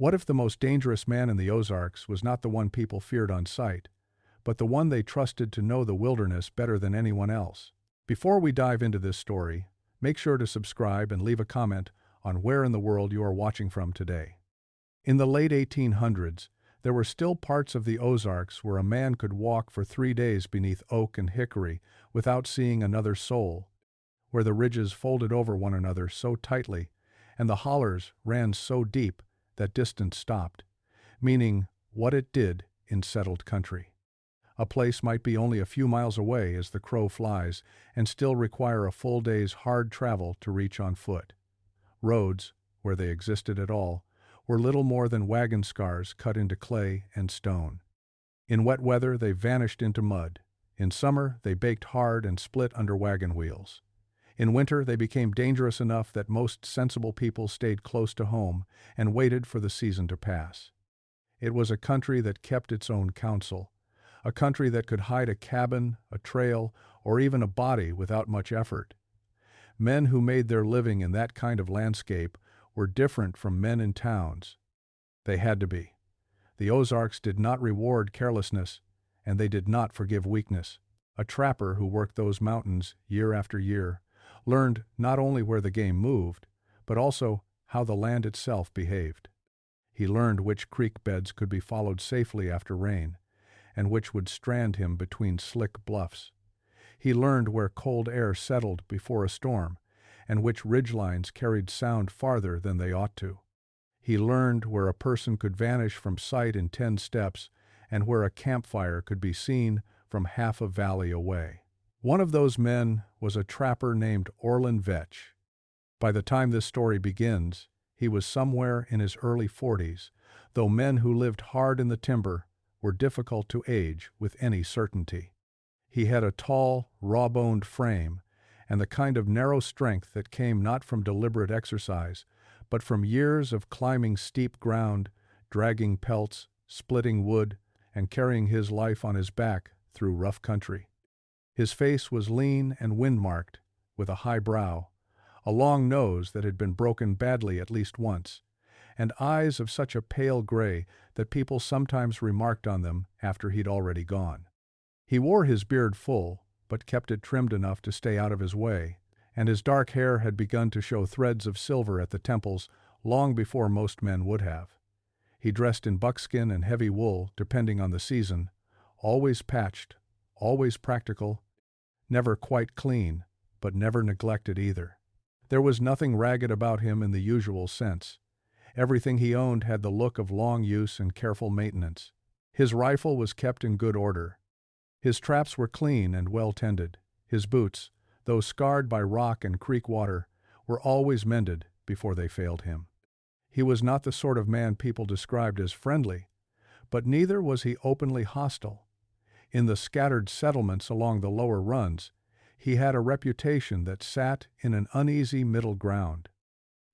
What if the most dangerous man in the Ozarks was not the one people feared on sight, but the one they trusted to know the wilderness better than anyone else? Before we dive into this story, make sure to subscribe and leave a comment on where in the world you are watching from today. In the late 1800s, there were still parts of the Ozarks where a man could walk for 3 days beneath oak and hickory without seeing another soul, where the ridges folded over one another so tightly and the hollers ran so deep that distance stopped, meaning what it did in settled country. A place might be only a few miles away as the crow flies and still require a full day's hard travel to reach on foot. Roads, where they existed at all, were little more than wagon scars cut into clay and stone. In wet weather they vanished into mud. In summer they baked hard and split under wagon wheels. In winter they became dangerous enough that most sensible people stayed close to home and waited for the season to pass. It was a country that kept its own counsel, a country that could hide a cabin, a trail, or even a body without much effort. Men who made their living in that kind of landscape were different from men in towns. They had to be. The Ozarks did not reward carelessness, and they did not forgive weakness. A trapper who worked those mountains year after year learned not only where the game moved, but also how the land itself behaved. He learned which creek beds could be followed safely after rain, and which would strand him between slick bluffs. He learned where cold air settled before a storm, and which ridgelines carried sound farther than they ought to. He learned where a person could vanish from sight in 10 steps, and where a campfire could be seen from half a valley away. One of those men was a trapper named Orland Veetch. By the time this story begins, he was somewhere in his early 40s, though men who lived hard in the timber were difficult to age with any certainty. He had a tall, raw-boned frame, and the kind of narrow strength that came not from deliberate exercise, but from years of climbing steep ground, dragging pelts, splitting wood, and carrying his life on his back through rough country. His face was lean and wind-marked, with a high brow, a long nose that had been broken badly at least once, and eyes of such a pale gray that people sometimes remarked on them after he'd already gone. He wore his beard full, but kept it trimmed enough to stay out of his way, and his dark hair had begun to show threads of silver at the temples long before most men would have. He dressed in buckskin and heavy wool, depending on the season, always patched, always practical, never quite clean, but never neglected either. There was nothing ragged about him in the usual sense. Everything he owned had the look of long use and careful maintenance. His rifle was kept in good order. His traps were clean and well tended. His boots, though scarred by rock and creek water, were always mended before they failed him. He was not the sort of man people described as friendly, but neither was he openly hostile. In the scattered settlements along the lower runs, he had a reputation that sat in an uneasy middle ground.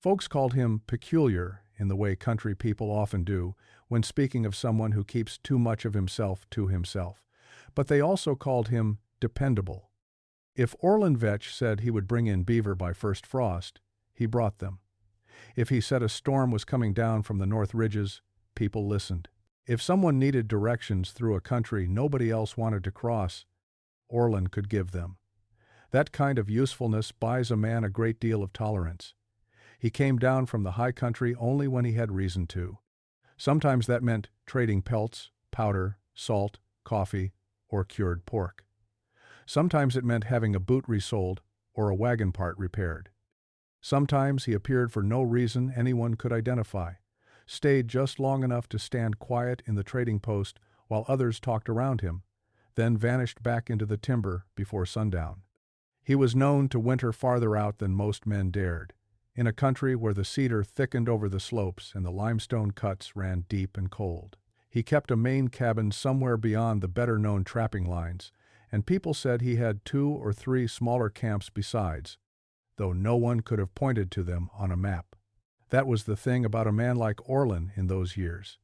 Folks called him peculiar in the way country people often do when speaking of someone who keeps too much of himself to himself, but they also called him dependable. If Orland Veetch said he would bring in beaver by first frost, he brought them. If he said a storm was coming down from the north ridges, people listened. If someone needed directions through a country nobody else wanted to cross, Orland could give them. That kind of usefulness buys a man a great deal of tolerance. He came down from the high country only when he had reason to. Sometimes that meant trading pelts, powder, salt, coffee, or cured pork. Sometimes it meant having a boot resoled or a wagon part repaired. Sometimes he appeared for no reason anyone could identify, stayed just long enough to stand quiet in the trading post while others talked around him, then vanished back into the timber before sundown. He was known to winter farther out than most men dared, in a country where the cedar thickened over the slopes and the limestone cuts ran deep and cold. He kept a main cabin somewhere beyond the better-known trapping lines, and people said he had 2 or 3 smaller camps besides, though no one could have pointed to them on a map. That was the thing about a man like Orland in those years.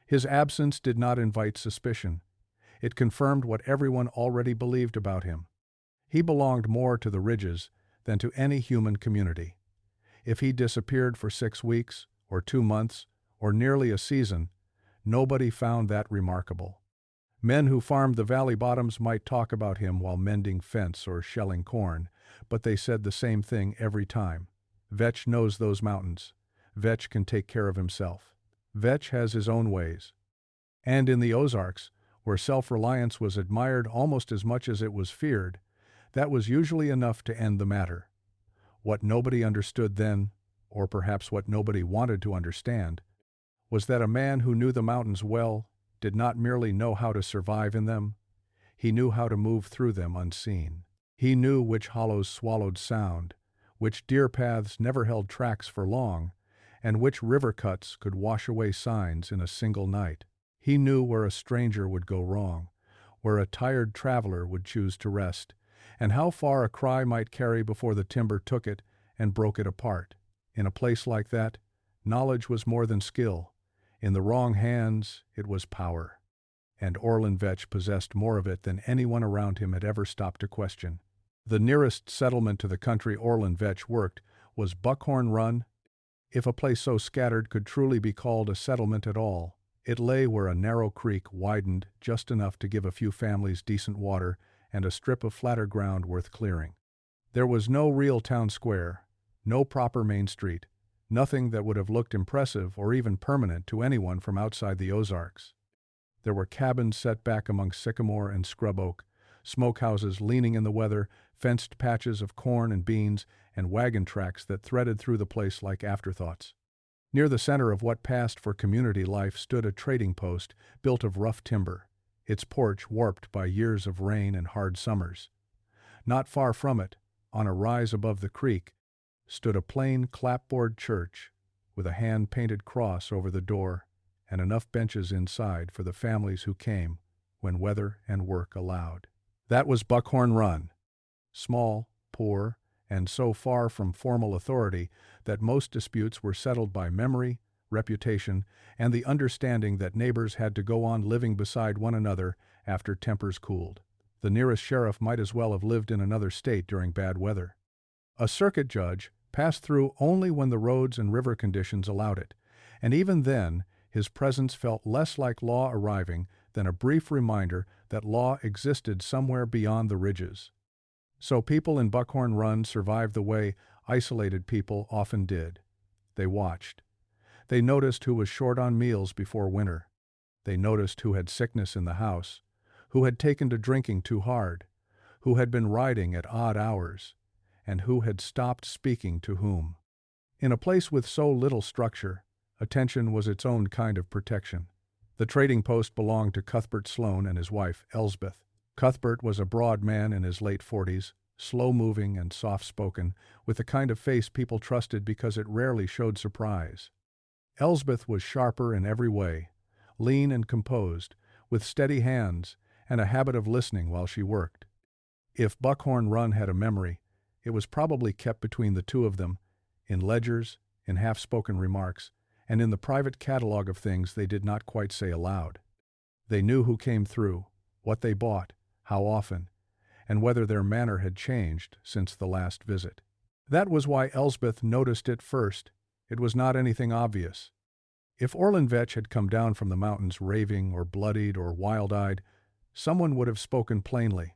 His absence did not invite suspicion. It confirmed what everyone already believed about him. He belonged more to the ridges than to any human community. If he disappeared for 6 weeks, or 2 months, or nearly a season, nobody found that remarkable. Men who farmed the valley bottoms might talk about him while mending fence or shelling corn, but they said the same thing every time. Veetch knows those mountains. Veetch can take care of himself. Veetch has his own ways. And in the Ozarks, where self-reliance was admired almost as much as it was feared, that was usually enough to end the matter. What nobody understood then, or perhaps what nobody wanted to understand, was that a man who knew the mountains well did not merely know how to survive in them, he knew how to move through them unseen. He knew which hollows swallowed sound, which deer paths never held tracks for long, and which river cuts could wash away signs in a single night. He knew where a stranger would go wrong, where a tired traveler would choose to rest, and how far a cry might carry before the timber took it and broke it apart. In a place like that, knowledge was more than skill. In the wrong hands, it was power. And Orland Veetch possessed more of it than anyone around him had ever stopped to question. The nearest settlement to the country Orland Veetch worked was Buckhorn Run. If a place so scattered could truly be called a settlement at all, it lay where a narrow creek widened just enough to give a few families decent water and a strip of flatter ground worth clearing. There was no real town square, no proper main street, nothing that would have looked impressive or even permanent to anyone from outside the Ozarks. There were cabins set back among sycamore and scrub oak, smokehouses leaning in the weather, fenced patches of corn and beans, and wagon tracks that threaded through the place like afterthoughts. Near the center of what passed for community life stood a trading post built of rough timber, its porch warped by years of rain and hard summers. Not far from it, on a rise above the creek, stood a plain clapboard church with a hand-painted cross over the door and enough benches inside for the families who came when weather and work allowed. That was Buckhorn Run. Small, poor, and so far from formal authority that most disputes were settled by memory, reputation, and the understanding that neighbors had to go on living beside one another after tempers cooled. The nearest sheriff might as well have lived in another state during bad weather. A circuit judge passed through only when the roads and river conditions allowed it, and even then his presence felt less like law arriving than a brief reminder that law existed somewhere beyond the ridges. So people in Buckhorn Run survived the way isolated people often did. They watched. They noticed who was short on meals before winter. They noticed who had sickness in the house, who had taken to drinking too hard, who had been riding at odd hours, and who had stopped speaking to whom. In a place with so little structure, attention was its own kind of protection. The trading post belonged to Cuthbert Sloan and his wife, Elsbeth. Cuthbert was a broad man in his late 40s, slow-moving and soft-spoken, with the kind of face people trusted because it rarely showed surprise. Elsbeth was sharper in every way, lean and composed, with steady hands and a habit of listening while she worked. If Buckhorn Run had a memory, it was probably kept between the two of them, in ledgers, in half-spoken remarks, and in the private catalog of things they did not quite say aloud. They knew who came through, what they bought, how often, and whether their manner had changed since the last visit. That was why Elsbeth noticed it first. It was not anything obvious. If Orland Veetch had come down from the mountains raving or bloodied or wild-eyed, someone would have spoken plainly.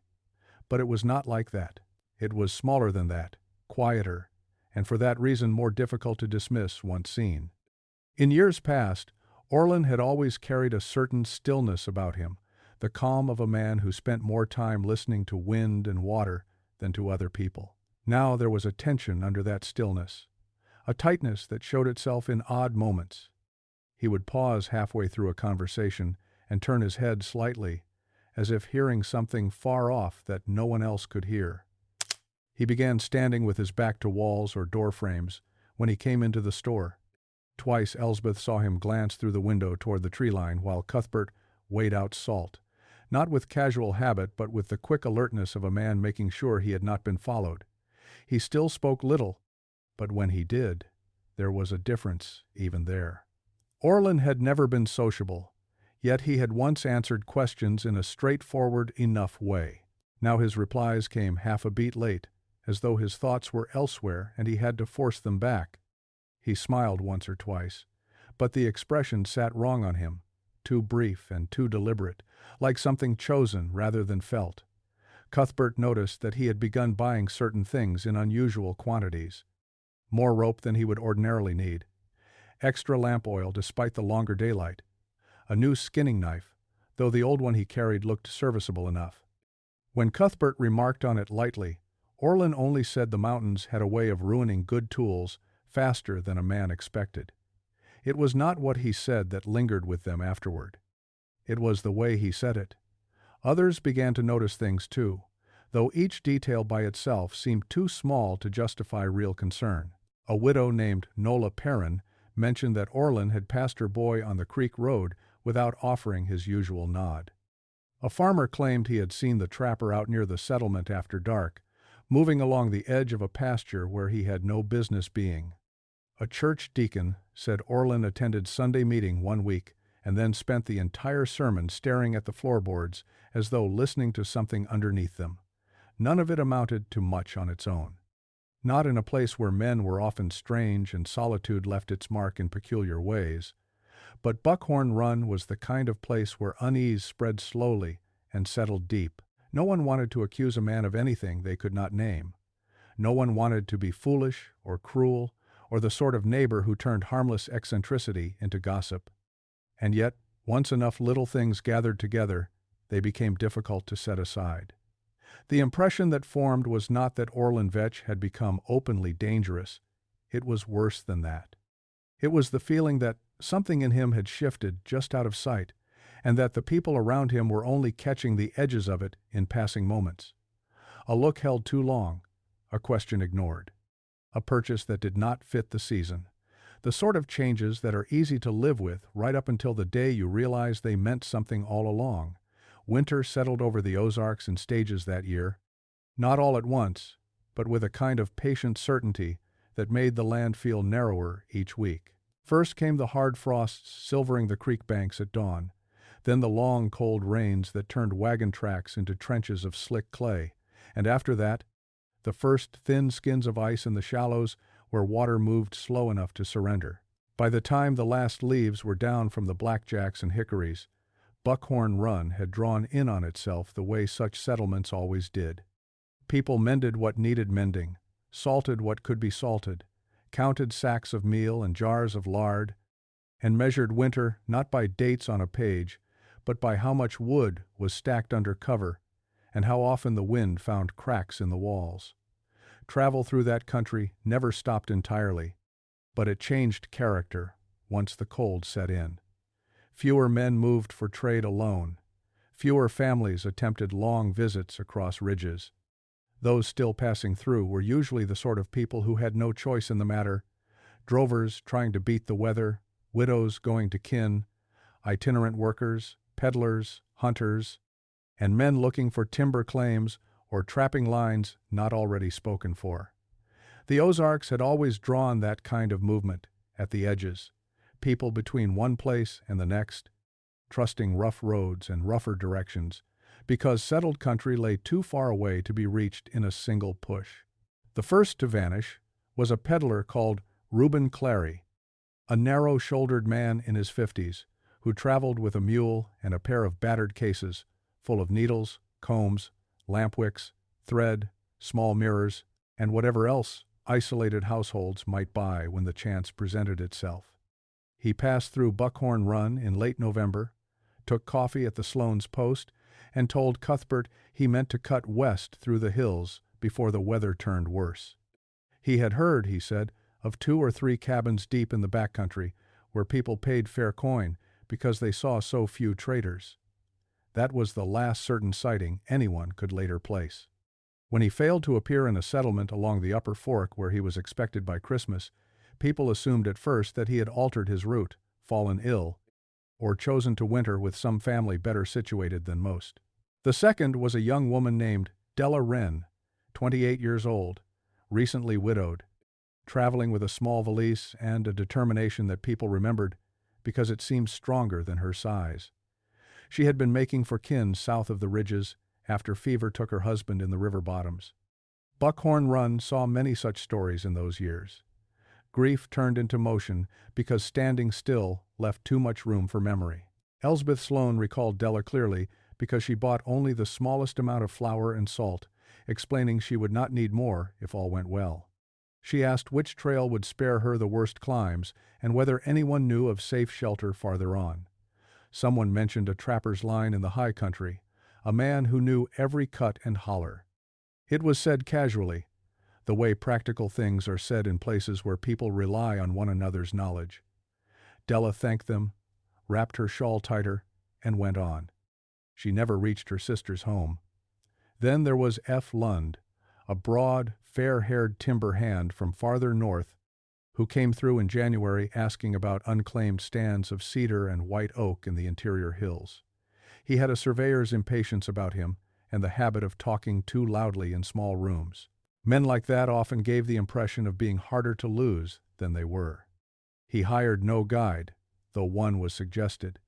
But it was not like that. It was smaller than that, quieter, and for that reason more difficult to dismiss once seen. In years past, Orland had always carried a certain stillness about him, the calm of a man who spent more time listening to wind and water than to other people. Now there was a tension under that stillness, a tightness that showed itself in odd moments. He would pause halfway through a conversation and turn his head slightly, as if hearing something far off that no one else could hear. He began standing with his back to walls or door frames when he came into the store. Twice Elsbeth saw him glance through the window toward the tree line while Cuthbert weighed out salt, not with casual habit but with the quick alertness of a man making sure he had not been followed. He still spoke little, but when he did, there was a difference even there. Orland had never been sociable, yet he had once answered questions in a straightforward enough way. Now his replies came half a beat late, as though his thoughts were elsewhere and he had to force them back. He smiled once or twice, but the expression sat wrong on him, too brief and too deliberate, like something chosen rather than felt. Cuthbert noticed that he had begun buying certain things in unusual quantities. More rope than he would ordinarily need, extra lamp oil despite the longer daylight, a new skinning knife, though the old one he carried looked serviceable enough. When Cuthbert remarked on it lightly, Orland only said the mountains had a way of ruining good tools faster than a man expected. It was not what he said that lingered with them afterward. It was the way he said it. Others began to notice things too, though each detail by itself seemed too small to justify real concern. A widow named Nola Perrin mentioned that Orland had passed her boy on the creek road without offering his usual nod. A farmer claimed he had seen the trapper out near the settlement after dark, moving along the edge of a pasture where he had no business being. A church deacon said Orland attended Sunday meeting one week and then spent the entire sermon staring at the floorboards as though listening to something underneath them. None of it amounted to much on its own. Not in a place where men were often strange and solitude left its mark in peculiar ways. But Buckhorn Run was the kind of place where unease spread slowly and settled deep. No one wanted to accuse a man of anything they could not name. No one wanted to be foolish or cruel or the sort of neighbor who turned harmless eccentricity into gossip. And yet, once enough little things gathered together, they became difficult to set aside. The impression that formed was not that Orland Veetch had become openly dangerous. It was worse than that. It was the feeling that something in him had shifted just out of sight, and that the people around him were only catching the edges of it in passing moments. A look held too long, a question ignored, a purchase that did not fit the season. The sort of changes that are easy to live with right up until the day you realize they meant something all along. Winter settled over the Ozarks in stages that year, not all at once, but with a kind of patient certainty that made the land feel narrower each week. First came the hard frosts silvering the creek banks at dawn, then the long cold rains that turned wagon tracks into trenches of slick clay, and after that, the first thin skins of ice in the shallows where water moved slow enough to surrender. By the time the last leaves were down from the blackjacks and hickories, Buckhorn Run had drawn in on itself the way such settlements always did. People mended what needed mending, salted what could be salted, counted sacks of meal and jars of lard, and measured winter not by dates on a page, but by how much wood was stacked under cover and how often the wind found cracks in the walls. Travel through that country never stopped entirely, but it changed character once the cold set in. Fewer men moved for trade alone. Fewer families attempted long visits across ridges. Those still passing through were usually the sort of people who had no choice in the matter: drovers trying to beat the weather, widows going to kin, itinerant workers, peddlers, hunters, and men looking for timber claims or trapping lines not already spoken for. The Ozarks had always drawn that kind of movement at the edges, people between one place and the next, trusting rough roads and rougher directions, because settled country lay too far away to be reached in a single push. The first to vanish was a peddler called Reuben Clary, a narrow-shouldered man in his 50s, who traveled with a mule and a pair of battered cases full of needles, combs, lamp wicks, thread, small mirrors, and whatever else isolated households might buy when the chance presented itself. He passed through Buckhorn Run in late November, took coffee at the Sloan's Post, and told Cuthbert he meant to cut west through the hills before the weather turned worse. He had heard, he said, of 2 or 3 cabins deep in the backcountry where people paid fair coin because they saw so few traders. That was the last certain sighting anyone could later place. When he failed to appear in a settlement along the Upper Fork where he was expected by Christmas, people assumed at first that he had altered his route, fallen ill, or chosen to winter with some family better situated than most. The second was a young woman named Della Wren, 28 years old, recently widowed, traveling with a small valise and a determination that people remembered because it seemed stronger than her size. She had been making for kin south of the ridges after fever took her husband in the river bottoms. Buckhorn Run saw many such stories in those years. Grief turned into motion because standing still left too much room for memory. Elsbeth Sloan recalled Della clearly because she bought only the smallest amount of flour and salt, explaining she would not need more if all went well. She asked which trail would spare her the worst climbs and whether anyone knew of safe shelter farther on. Someone mentioned a trapper's line in the high country, a man who knew every cut and holler. It was said casually, the way practical things are said in places where people rely on one another's knowledge. Della thanked them, wrapped her shawl tighter, and went on. She never reached her sister's home. Then there was F. Lund, a broad, fair-haired timber hand from farther north, who came through in January asking about unclaimed stands of cedar and white oak in the interior hills. He had a surveyor's impatience about him and the habit of talking too loudly in small rooms. Men like that often gave the impression of being harder to lose than they were. He hired no guide, though one was suggested,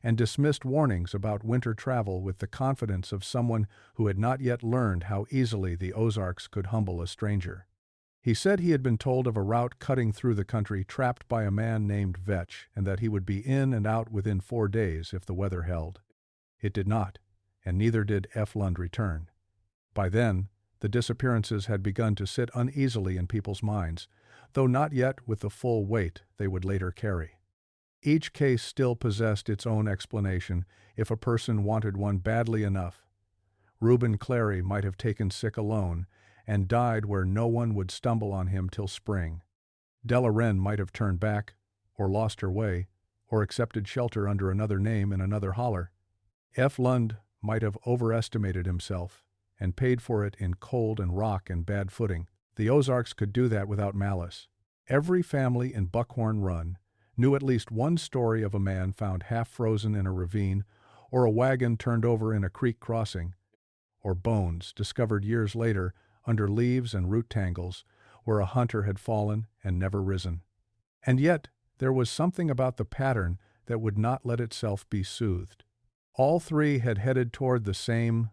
and dismissed warnings about winter travel with the confidence of someone who had not yet learned how easily the Ozarks could humble a stranger. He said he had been told of a route cutting through the country trapped by a man named Veetch, and that he would be in and out within 4 days if the weather held. It did not, and neither did F. Lund return. By then, the disappearances had begun to sit uneasily in people's minds, though not yet with the full weight they would later carry. Each case still possessed its own explanation if a person wanted one badly enough. Reuben Clary might have taken sick alone and died where no one would stumble on him till spring. Della Wren might have turned back, or lost her way, or accepted shelter under another name in another holler. F. Lund might have overestimated himself and paid for it in cold and rock and bad footing. The Ozarks could do that without malice. Every family in Buckhorn Run knew at least one story of a man found half frozen in a ravine, or a wagon turned over in a creek crossing, or bones discovered years later under leaves and root tangles where a hunter had fallen and never risen. And yet there was something about the pattern that would not let itself be soothed. All three had headed toward the same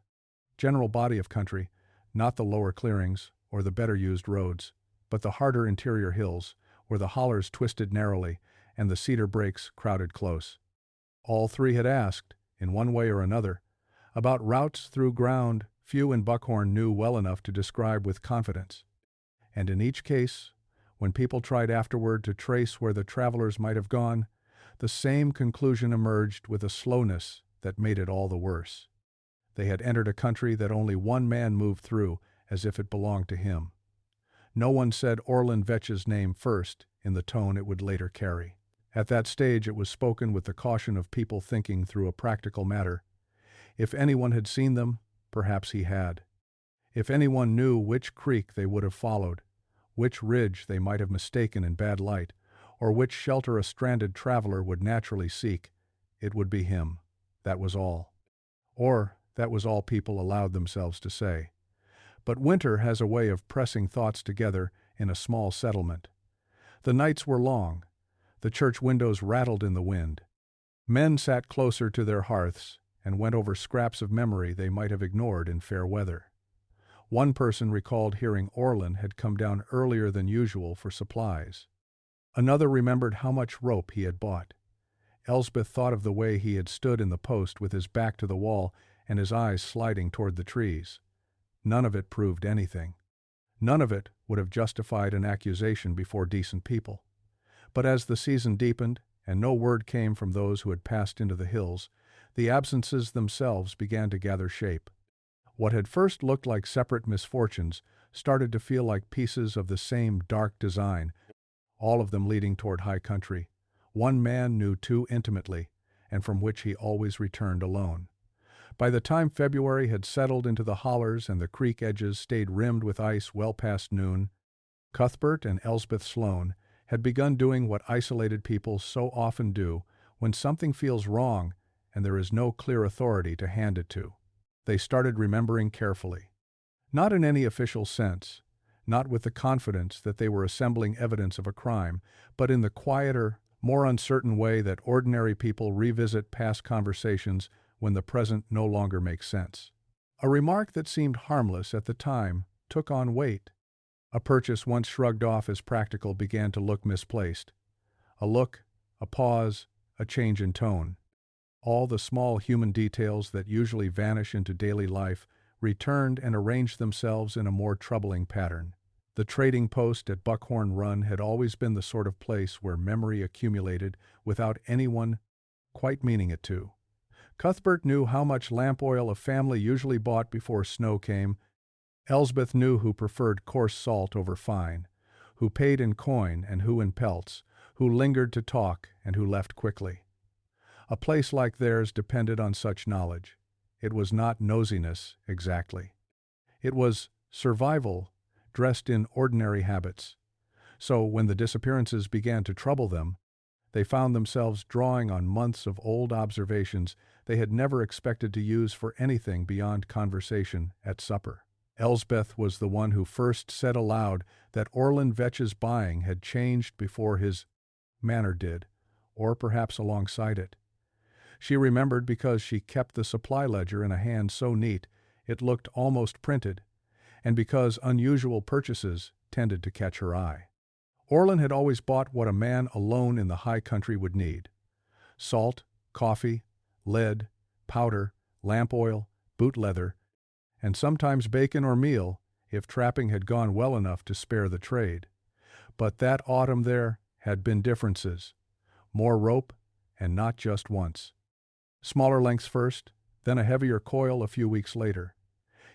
general body of country, not the lower clearings or the better-used roads, but the harder interior hills, where the hollers twisted narrowly and the cedar brakes crowded close. All three had asked, in one way or another, about routes through ground few in Buckhorn knew well enough to describe with confidence. And in each case, when people tried afterward to trace where the travelers might have gone, the same conclusion emerged with a slowness that made it all the worse. They had entered a country that only one man moved through as if it belonged to him. No one said Orland Veetch's name first in the tone it would later carry. At that stage it was spoken with the caution of people thinking through a practical matter. If anyone had seen them, perhaps he had. If anyone knew which creek they would have followed, which ridge they might have mistaken in bad light, or which shelter a stranded traveler would naturally seek, it would be him. That was all. Or that was all people allowed themselves to say. But winter has a way of pressing thoughts together in a small settlement. The nights were long. The church windows rattled in the wind. Men sat closer to their hearths and went over scraps of memory they might have ignored in fair weather. One person recalled hearing Orland had come down earlier than usual for supplies. Another remembered how much rope he had bought. Elsbeth thought of the way he had stood in the post with his back to the wall and his eyes sliding toward the trees. None of it proved anything. None of it would have justified an accusation before decent people. But as the season deepened and no word came from those who had passed into the hills, the absences themselves began to gather shape. What had first looked like separate misfortunes started to feel like pieces of the same dark design, all of them leading toward high country. One man knew too intimately, and from which he always returned alone. By the time February had settled into the hollers and the creek edges stayed rimmed with ice well past noon, Cuthbert and Elsbeth Sloan had begun doing what isolated people so often do when something feels wrong and there is no clear authority to hand it to. They started remembering carefully. Not in any official sense, not with the confidence that they were assembling evidence of a crime, but in the quieter, more uncertain way that ordinary people revisit past conversations when the present no longer makes sense. A remark that seemed harmless at the time took on weight. A purchase once shrugged off as practical began to look misplaced. A look, a pause, a change in tone. All the small human details that usually vanish into daily life returned and arranged themselves in a more troubling pattern. The trading post at Buckhorn Run had always been the sort of place where memory accumulated without anyone quite meaning it to. Cuthbert knew how much lamp oil a family usually bought before snow came. Elsbeth knew who preferred coarse salt over fine, who paid in coin and who in pelts, who lingered to talk and who left quickly. A place like theirs depended on such knowledge. It was not nosiness, exactly. It was survival dressed in ordinary habits. So when the disappearances began to trouble them, they found themselves drawing on months of old observations they had never expected to use for anything beyond conversation at supper. Elsbeth was the one who first said aloud that Orland Veetch's buying had changed before his manner did, or perhaps alongside it. She remembered because she kept the supply ledger in a hand so neat it looked almost printed, and because unusual purchases tended to catch her eye. Orland had always bought what a man alone in the high country would need: salt, coffee, lead, powder, lamp oil, boot leather, and sometimes bacon or meal if trapping had gone well enough to spare the trade. But that autumn there had been differences. More rope, and not just once. Smaller lengths first, then a heavier coil a few weeks later.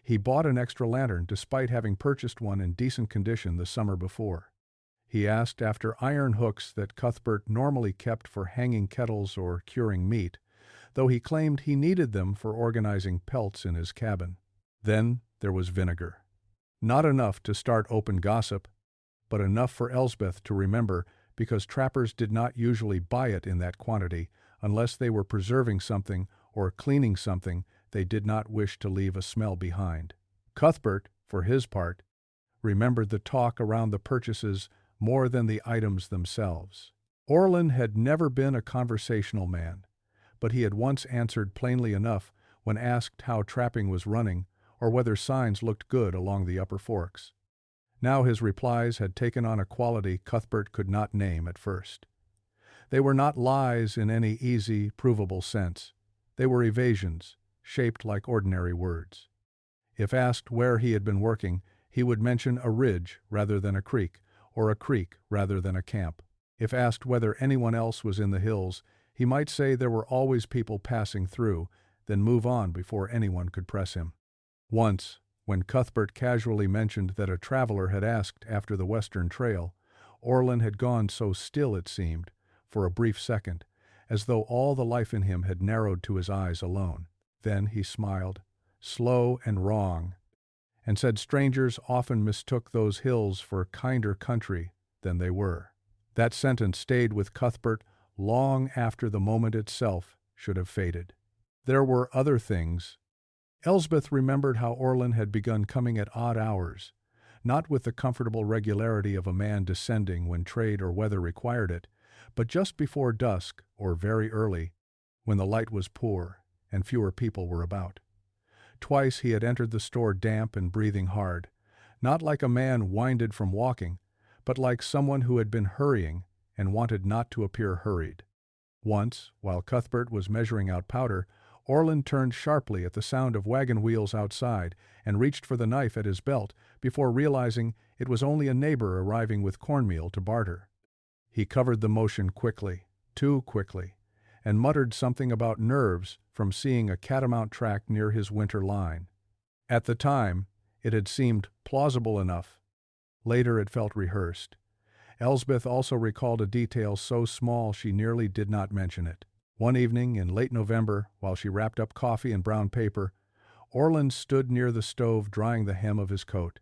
He bought an extra lantern despite having purchased one in decent condition the summer before. He asked after iron hooks that Cuthbert normally kept for hanging kettles or curing meat, though he claimed he needed them for organizing pelts in his cabin. Then there was vinegar. Not enough to start open gossip, but enough for Elsbeth to remember because trappers did not usually buy it in that quantity unless they were preserving something or cleaning something they did not wish to leave a smell behind. Cuthbert, for his part, remembered the talk around the purchases more than the items themselves. Orland had never been a conversational man, but he had once answered plainly enough when asked how trapping was running or whether signs looked good along the upper forks. Now his replies had taken on a quality Cuthbert could not name at first. They were not lies in any easy, provable sense. They were evasions, shaped like ordinary words. If asked where he had been working, he would mention a ridge rather than a creek, or a creek rather than a camp. If asked whether anyone else was in the hills, he might say there were always people passing through, then move on before anyone could press him. Once, when Cuthbert casually mentioned that a traveler had asked after the Western Trail, Orland had gone so still it seemed, for a brief second, as though all the life in him had narrowed to his eyes alone. Then he smiled, slow and wrong, and said strangers often mistook those hills for kinder country than they were. That sentence stayed with Cuthbert long after the moment itself should have faded. There were other things. Elsbeth remembered how Orland had begun coming at odd hours, not with the comfortable regularity of a man descending when trade or weather required it, but just before dusk or very early, when the light was poor and fewer people were about. Twice he had entered the store damp and breathing hard, not like a man winded from walking, but like someone who had been hurrying and wanted not to appear hurried. Once, while Cuthbert was measuring out powder, Orland turned sharply at the sound of wagon wheels outside and reached for the knife at his belt before realizing it was only a neighbor arriving with cornmeal to barter. He covered the motion quickly, too quickly, and muttered something about nerves from seeing a catamount track near his winter line. At the time, it had seemed plausible enough. Later it felt rehearsed. Elsbeth also recalled a detail so small she nearly did not mention it. One evening in late November, while she wrapped up coffee in brown paper, Orland stood near the stove drying the hem of his coat.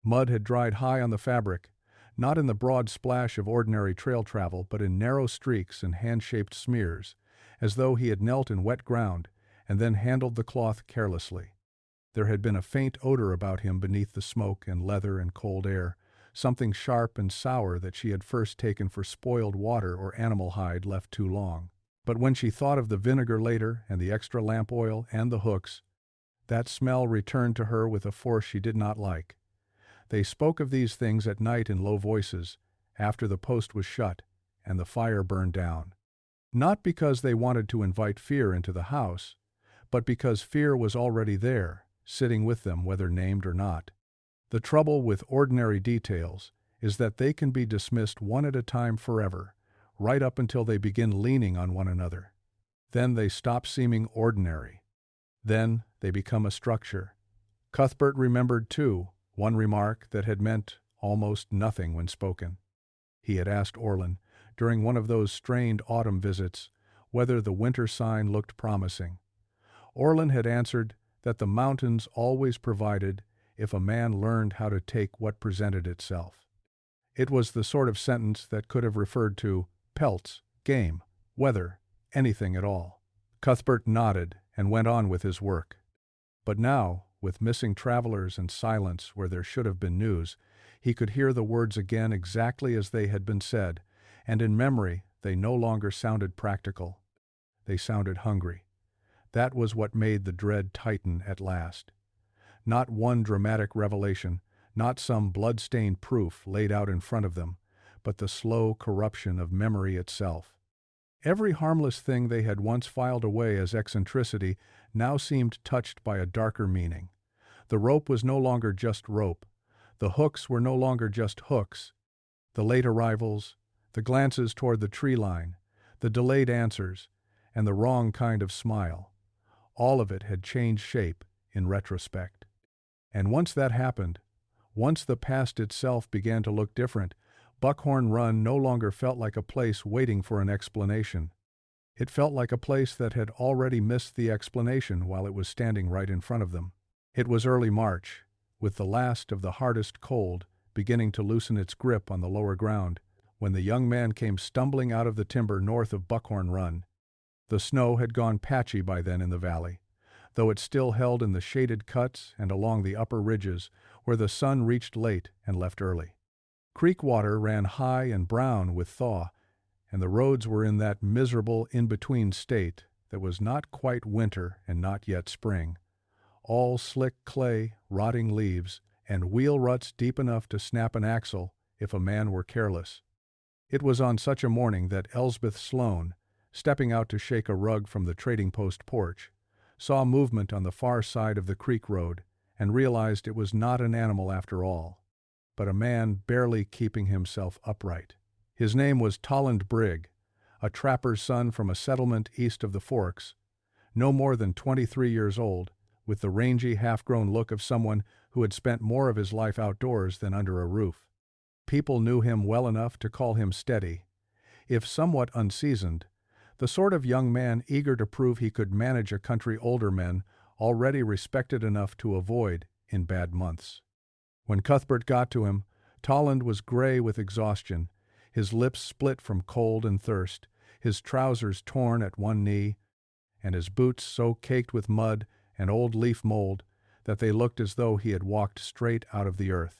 Mud had dried high on the fabric, not in the broad splash of ordinary trail travel, but in narrow streaks and hand-shaped smears, as though he had knelt in wet ground and then handled the cloth carelessly. There had been a faint odor about him beneath the smoke and leather and cold air, something sharp and sour that she had first taken for spoiled water or animal hide left too long. But when she thought of the vinegar later and the extra lamp oil and the hooks, that smell returned to her with a force she did not like. They spoke of these things at night in low voices, after the post was shut and the fire burned down. Not because they wanted to invite fear into the house, but because fear was already there, sitting with them whether named or not. The trouble with ordinary details is that they can be dismissed one at a time forever, right up until they begin leaning on one another. Then they stop seeming ordinary. Then they become a structure. Cuthbert remembered, too, one remark that had meant almost nothing when spoken. He had asked Orland, during one of those strained autumn visits, whether the winter sign looked promising. Orland had answered that the mountains always provided if a man learned how to take what presented itself. It was the sort of sentence that could have referred to pelts, game, weather, anything at all. Cuthbert nodded and went on with his work. But now, with missing travelers and silence where there should have been news, he could hear the words again exactly as they had been said, and in memory they no longer sounded practical. They sounded hungry. That was what made the dread tighten at last. Not one dramatic revelation, not some blood-stained proof laid out in front of them, but the slow corruption of memory itself. Every harmless thing they had once filed away as eccentricity now seemed touched by a darker meaning. The rope was no longer just rope. The hooks were no longer just hooks. The late arrivals, the glances toward the tree line, the delayed answers, and the wrong kind of smile, all of it had changed shape in retrospect. And once that happened, once the past itself began to look different, Buckhorn Run no longer felt like a place waiting for an explanation. It felt like a place that had already missed the explanation while it was standing right in front of them. It was early March, with the last of the hardest cold beginning to loosen its grip on the lower ground, when the young man came stumbling out of the timber north of Buckhorn Run. The snow had gone patchy by then in the valley, though it still held in the shaded cuts and along the upper ridges where the sun reached late and left early. Creek water ran high and brown with thaw, and the roads were in that miserable in-between state that was not quite winter and not yet spring. All slick clay, rotting leaves, and wheel ruts deep enough to snap an axle if a man were careless. It was on such a morning that Elsbeth Sloane, stepping out to shake a rug from the trading post porch, saw movement on the far side of the creek road and realized it was not an animal after all, but a man barely keeping himself upright. His name was Tolland Brigg, a trapper's son from a settlement east of the Forks, no more than 23 years old, with the rangy, half-grown look of someone who had spent more of his life outdoors than under a roof. People knew him well enough to call him steady, if somewhat unseasoned, the sort of young man eager to prove he could manage a country older men already respected enough to avoid in bad months. When Cuthbert got to him, Tolland was gray with exhaustion, his lips split from cold and thirst, his trousers torn at one knee, and his boots so caked with mud and old leaf mold that they looked as though he had walked straight out of the earth.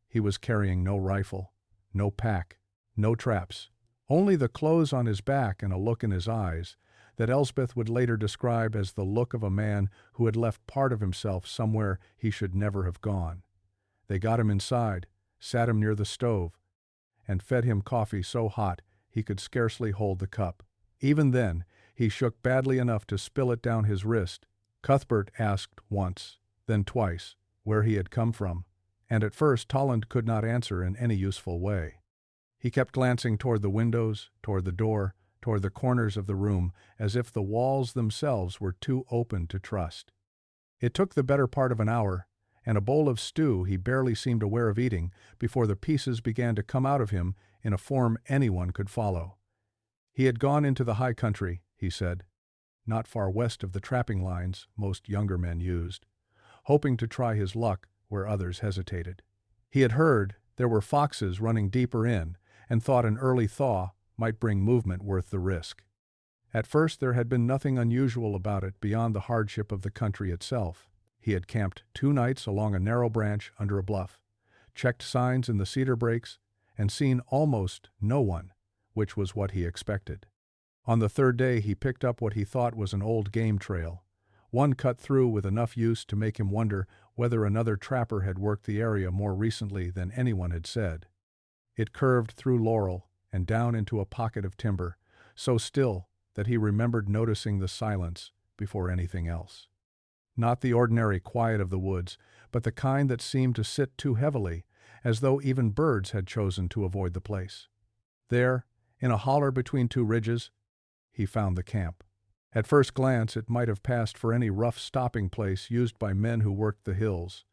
He was carrying no rifle, no pack, no traps, only the clothes on his back and a look in his eyes that Elsbeth would later describe as the look of a man who had left part of himself somewhere he should never have gone. They got him inside, sat him near the stove, and fed him coffee so hot he could scarcely hold the cup. Even then, he shook badly enough to spill it down his wrist. Cuthbert asked once, then twice, where he had come from, and at first Tolland could not answer in any useful way. He kept glancing toward the windows, toward the door, toward the corners of the room, as if the walls themselves were too open to trust. It took the better part of an hour, and a bowl of stew he barely seemed aware of eating, before the pieces began to come out of him in a form anyone could follow. He had gone into the high country, he said, not far west of the trapping lines most younger men used, hoping to try his luck where others hesitated. He had heard there were foxes running deeper in, and thought an early thaw might bring movement worth the risk. At first there had been nothing unusual about it beyond the hardship of the country itself. He had camped 2 nights along a narrow branch under a bluff, checked signs in the cedar breaks, and seen almost no one, which was what he expected. On the 3rd day he picked up what he thought was an old game trail, One cut through with enough use to make him wonder whether another trapper had worked the area more recently than anyone had said. It curved through laurel and down into a pocket of timber, so still that he remembered noticing the silence before anything else. Not the ordinary quiet of the woods, but the kind that seemed to sit too heavily, as though even birds had chosen to avoid the place. There, in a holler between two ridges, he found the camp. At first glance it might have passed for any rough stopping place used by men who worked the hills.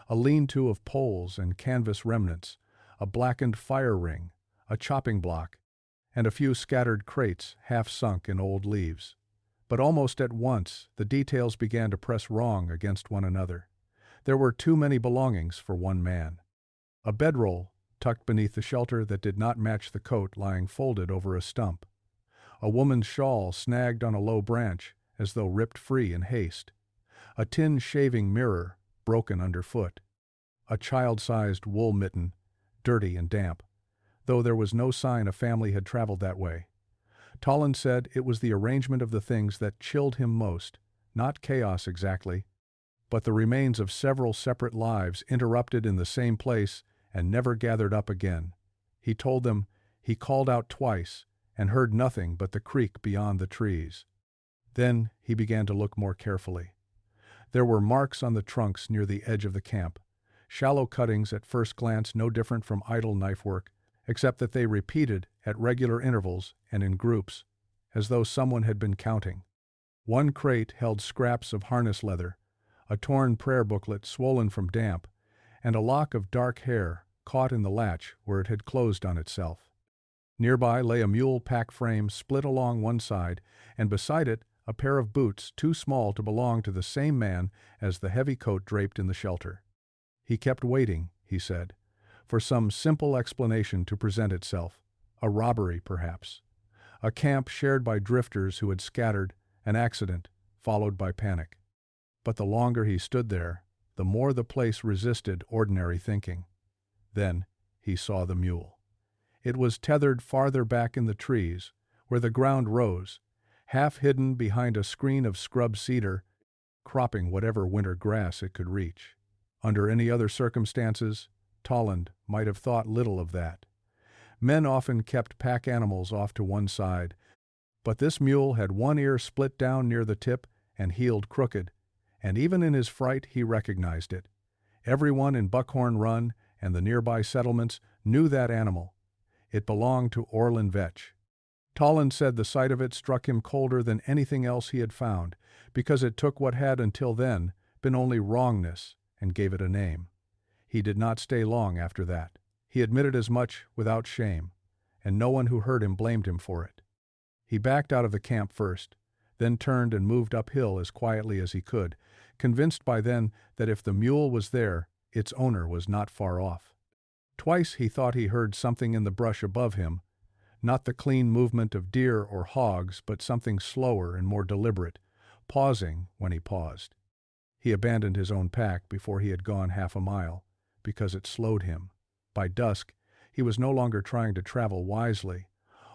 A lean-to of poles and canvas remnants, a blackened fire ring, a chopping block, and a few scattered crates half sunk in old leaves. But almost at once the details began to press wrong against one another. There were too many belongings for one man. A bedroll tucked beneath the shelter that did not match the coat lying folded over a stump. A woman's shawl snagged on a low branch as though ripped free in haste. A tin shaving mirror broken underfoot. A child-sized wool mitten, dirty and damp, though there was no sign a family had traveled that way. Toland said it was the arrangement of the things that chilled him most, not chaos exactly, but the remains of several separate lives interrupted in the same place and never gathered up again. He told them he called out twice and heard nothing but the creek beyond the trees. Then he began to look more carefully. There were marks on the trunks near the edge of the camp, shallow cuttings at first glance no different from idle knife work, except that they repeated at regular intervals and in groups, as though someone had been counting. One crate held scraps of harness leather, a torn prayer booklet swollen from damp, and a lock of dark hair caught in the latch where it had closed on itself. Nearby lay a mule pack frame split along one side, and beside it a pair of boots too small to belong to the same man as the heavy coat draped in the shelter. He kept waiting, he said, for some simple explanation to present itself, a robbery perhaps, a camp shared by drifters who had scattered, an accident, followed by panic. But the longer he stood there, the more the place resisted ordinary thinking. Then he saw the mule. It was tethered farther back in the trees, where the ground rose, half hidden behind a screen of scrub cedar, cropping whatever winter grass it could reach. Under any other circumstances, Toland might have thought little of that. Men often kept pack animals off to one side, but this mule had one ear split down near the tip and heeled crooked, and even in his fright he recognized it. Everyone in Buckhorn Run and the nearby settlements knew that animal. It belonged to Orland Veetch. Toland said the sight of it struck him colder than anything else he had found, because it took what had until then been only wrongness and gave it a name. He did not stay long after that. He admitted as much without shame, and no one who heard him blamed him for it. He backed out of the camp first, then turned and moved uphill as quietly as he could, convinced by then that if the mule was there, its owner was not far off. Twice he thought he heard something in the brush above him, not the clean movement of deer or hogs, but something slower and more deliberate, pausing when he paused. He abandoned his own pack before he had gone half a mile, because it slowed him. By dusk, he was no longer trying to travel wisely,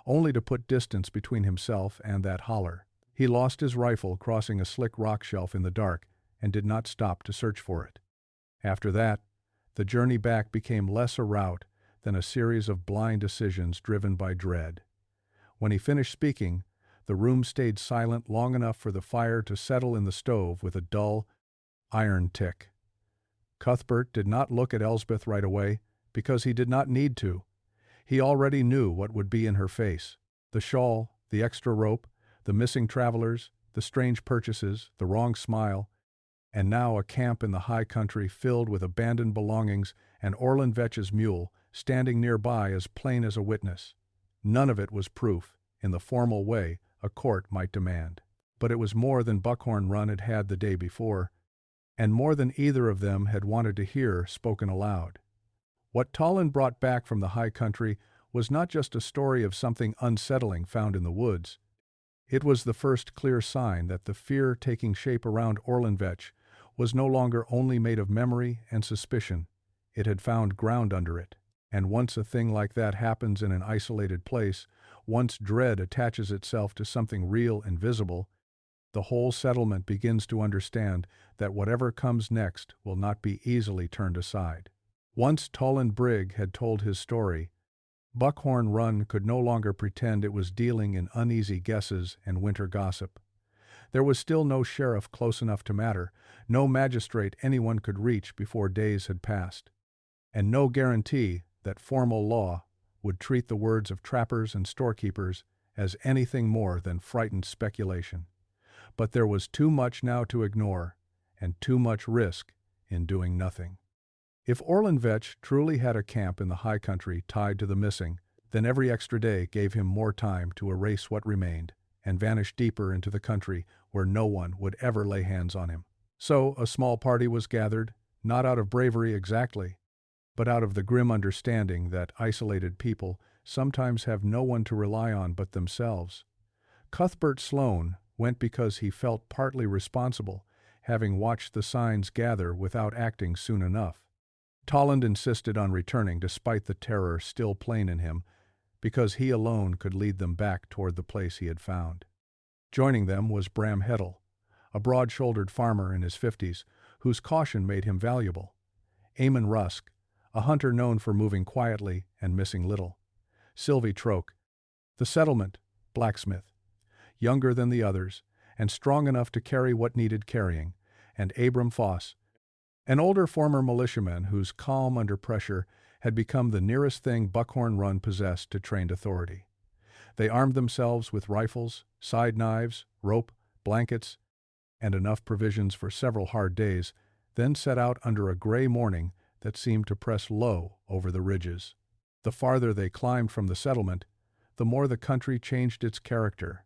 only to put distance between himself and that holler. He lost his rifle crossing a slick rock shelf in the dark and did not stop to search for it. After that, the journey back became less a route than a series of blind decisions driven by dread. When he finished speaking, the room stayed silent long enough for the fire to settle in the stove with a dull, iron tick. Cuthbert did not look at Elsbeth right away, because he did not need to. He already knew what would be in her face: the shawl, the extra rope, the missing travelers, the strange purchases, the wrong smile, and now a camp in the high country filled with abandoned belongings and Orland Veetch's mule standing nearby as plain as a witness. None of it was proof, in the formal way a court might demand. But it was more than Buckhorn Run had had the day before, and more than either of them had wanted to hear spoken aloud. What Toland brought back from the high country was not just a story of something unsettling found in the woods. It was the first clear sign that the fear taking shape around Orland Veetch was no longer only made of memory and suspicion. It had found ground under it. And once a thing like that happens in an isolated place, once dread attaches itself to something real and visible, The whole settlement begins to understand that whatever comes next will not be easily turned aside. Once Toland Brigg had told his story, Buckhorn Run could no longer pretend it was dealing in uneasy guesses and winter gossip. There was still no sheriff close enough to matter, no magistrate anyone could reach before days had passed, and no guarantee that formal law would treat the words of trappers and storekeepers as anything more than frightened speculation. But there was too much now to ignore, and too much risk in doing nothing. If Orland Veetch truly had a camp in the high country tied to the missing, then every extra day gave him more time to erase what remained and vanish deeper into the country where no one would ever lay hands on him. So a small party was gathered, not out of bravery exactly, but out of the grim understanding that isolated people sometimes have no one to rely on but themselves. Cuthbert Sloane went because he felt partly responsible, having watched the signs gather without acting soon enough. Toland insisted on returning despite the terror still plain in him, because he alone could lead them back toward the place he had found. Joining them was Bram Heddle, a broad-shouldered farmer in his 50s, whose caution made him valuable. Eamon Rusk, a hunter known for moving quietly and missing little. Sylvie Troke, the settlement blacksmith, younger than the others, and strong enough to carry what needed carrying, and Abram Foss, an older former militiaman whose calm under pressure had become the nearest thing Buckhorn Run possessed to trained authority. They armed themselves with rifles, side knives, rope, blankets, and enough provisions for several hard days, then set out under a gray morning that seemed to press low over the ridges. The farther they climbed from the settlement, the more the country changed its character.